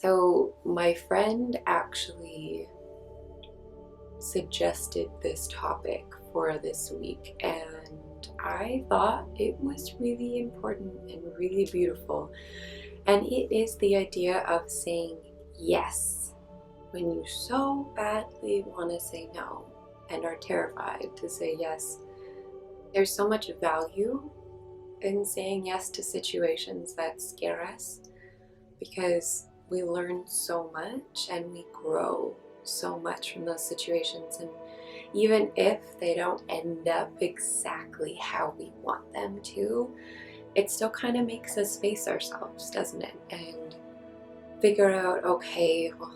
So my friend actually suggested this topic for this week, and I thought it was really important and really beautiful. And it is the idea of saying yes when you so badly want to say no and are terrified to say yes. There's so much value in saying yes to situations that scare us because we learn so much and we grow so much from those situations. And even if they don't end up exactly how we want them to, it still kind of makes us face ourselves, doesn't it? And figure out, okay, well,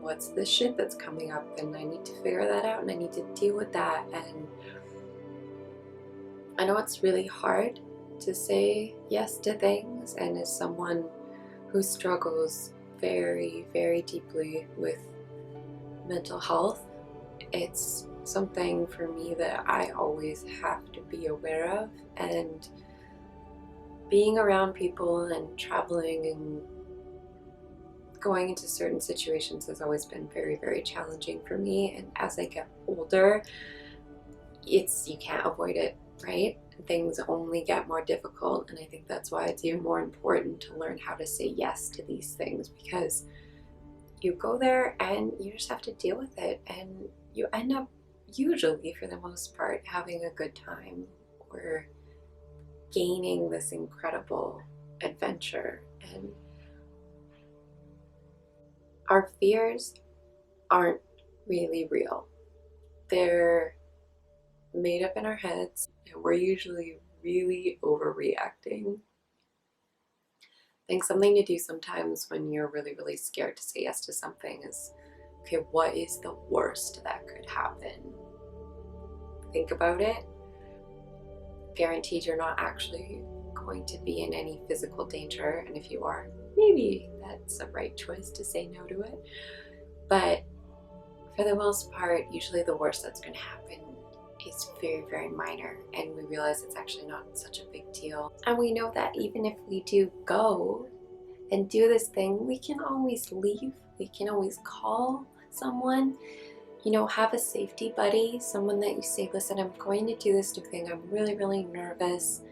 what's the shit that's coming up? And I need to figure that out and I need to deal with that. And I know it's really hard to say yes to things, and as someone who struggles very, very deeply with mental health, it's something for me that I always have to be aware of. And being around people and traveling and going into certain situations has always been very, very challenging for me. And as I get older, you can't avoid it, right? Things only get more difficult, and I think that's why it's even more important to learn how to say yes to these things, because you go there and you just have to deal with it, and you end up, usually for the most part, having a good time or gaining this incredible adventure. And our fears aren't really real. They're made up in our heads, and we're usually really overreacting. I think something to do sometimes when you're really, really scared to say yes to something is, okay, what is the worst that could happen? Think about it. Guaranteed you're not actually going to be in any physical danger, and if you are, maybe that's the right choice to say no to it. But for the most part, usually the worst that's going to happen is very, very minor, and we realize it's actually not such a big deal. And we know that even if we do go and do this thing, we can always leave. We can always call someone, have a safety buddy, someone that you say, listen, I'm going to do this new thing. I'm really, really nervous.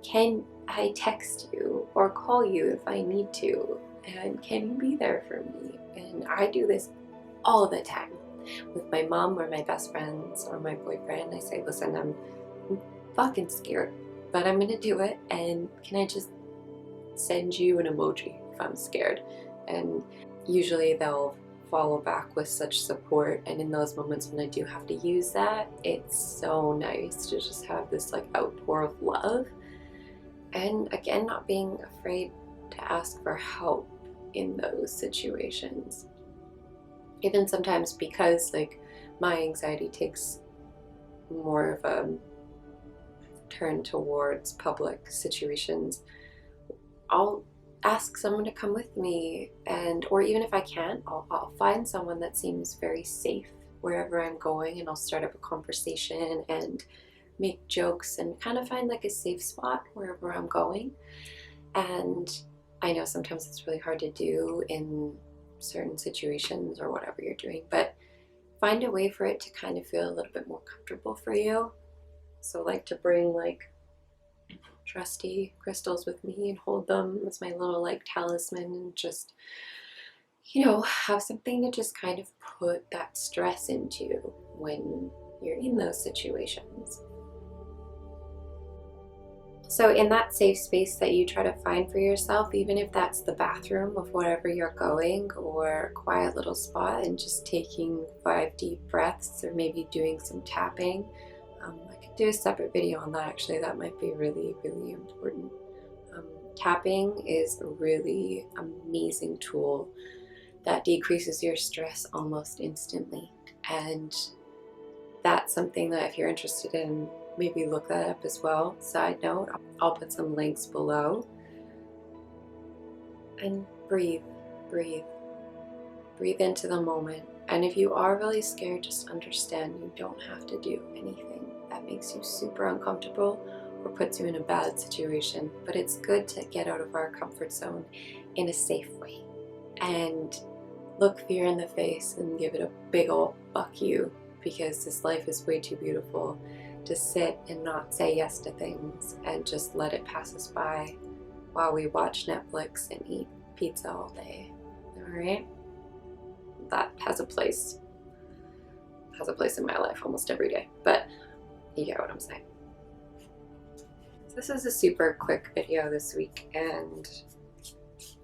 Can I text you or call you if I need to? And can you be there for me? And I do this all the time with my mom or my best friends or my boyfriend. I say, listen, I'm fucking scared, but I'm gonna do it. And can I just send you an emoji if I'm scared? And usually they'll follow back with such support. And in those moments when I do have to use that, it's so nice to just have this like outpour of love. And again, not being afraid to ask for help in those situations. Even sometimes, because like my anxiety takes more of a turn towards public situations, I'll ask someone to come with me, and or even if I can't, I'll find someone that seems very safe wherever I'm going, and I'll start up a conversation and make jokes and kind of find like a safe spot wherever I'm going. And I know sometimes it's really hard to do in certain situations or whatever you're doing, but find a way for it to kind of feel a little bit more comfortable for you. So like to bring like trusty crystals with me and hold them as my little like talisman, and just have something to just kind of put that stress into when you're in those situations. So in that safe space that you try to find for yourself, even if that's the bathroom of wherever you're going, or a quiet little spot and just taking 5 deep breaths, or maybe doing some tapping. I could do a separate video on that actually. That might be really, really important. Tapping is a really amazing tool that decreases your stress almost instantly. And that's something that if you're interested in, maybe look that up as well. Side note, I'll put some links below. And breathe, breathe, breathe into the moment. And if you are really scared, just understand you don't have to do anything that makes you super uncomfortable or puts you in a bad situation, but it's good to get out of our comfort zone in a safe way and look fear in the face and give it a big ol' fuck you, because this life is way too beautiful to sit and not say yes to things and just let it pass us by while we watch Netflix and eat pizza all day. Alright? That has a place. Has a place in my life almost every day, but you get what I'm saying. So this is a super quick video this week, and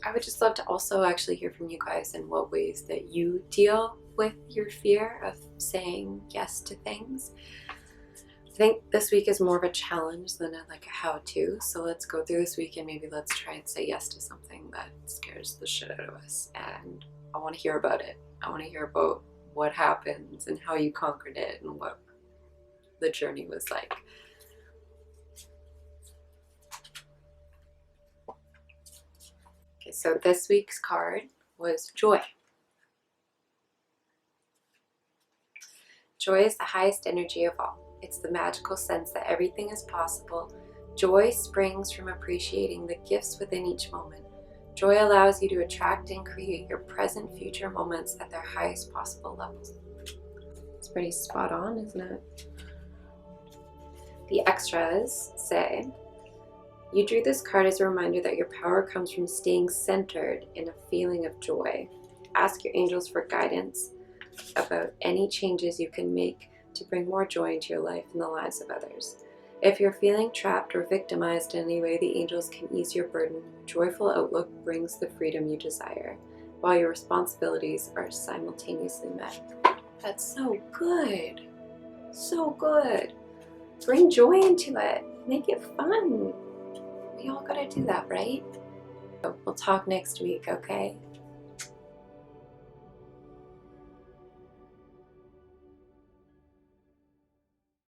I would just love to also actually hear from you guys in what ways that you deal with your fear of saying yes to things. I think this week is more of a challenge than a how-to, so let's go through this week and maybe let's try and say yes to something that scares the shit out of us, and I want to hear about it. I want to hear about what happens and how you conquered it and what the journey was like. Okay, so this week's card was joy. Joy is the highest energy of all. It's the magical sense that everything is possible. Joy springs from appreciating the gifts within each moment. Joy allows you to attract and create your present future moments at their highest possible levels. It's pretty spot on, isn't it? The extras say, you drew this card as a reminder that your power comes from staying centered in a feeling of joy. Ask your angels for guidance about any changes you can make to bring more joy into your life and the lives of others. If you're feeling trapped or victimized in any way, the angels can ease your burden. Joyful outlook brings the freedom you desire, while your responsibilities are simultaneously met. That's so good. So good. Bring joy into it. Make it fun. We all gotta do that, right? So we'll talk next week, okay?